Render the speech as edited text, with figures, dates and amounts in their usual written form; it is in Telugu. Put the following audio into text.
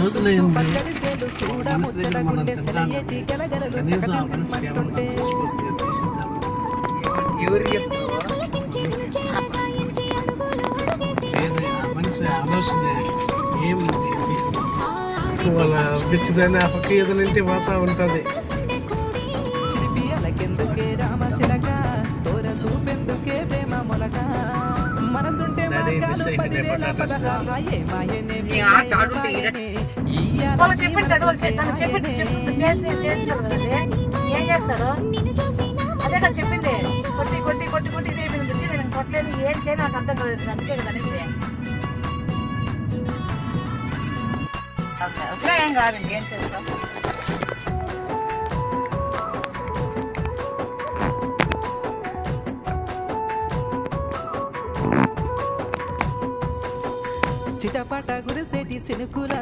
రోజులైంది మనిషి దగ్గర మనం తిన్నాను కనీసం ఆ మనిషికి ఏమన్నా మనస్ఫూర్తిగా తీసిద్దాం. ఎవరికి చెప్తావు? ఏది ఆ మనిషి ఆలోచన ఏముంది వాళ్ళ పిచ్చిదాన్ని ఆ పక్క ఎదురింటి పోతా ఉంటుంది. వాళ్ళు చెప్పింటాడు ఏం చేస్తాడు అదే నాకు చెప్పింది. కొట్టి కొట్టి కొట్టి కొట్టి ఇదే నేను కొట్టలేదు ఏం చేయాలి నాకు అర్థం కాలేదు. అందుకే కదా అసలు ఏం కాదు ఇంకేం చేస్తాం. చిటపట గుడిసేటి సినుకుల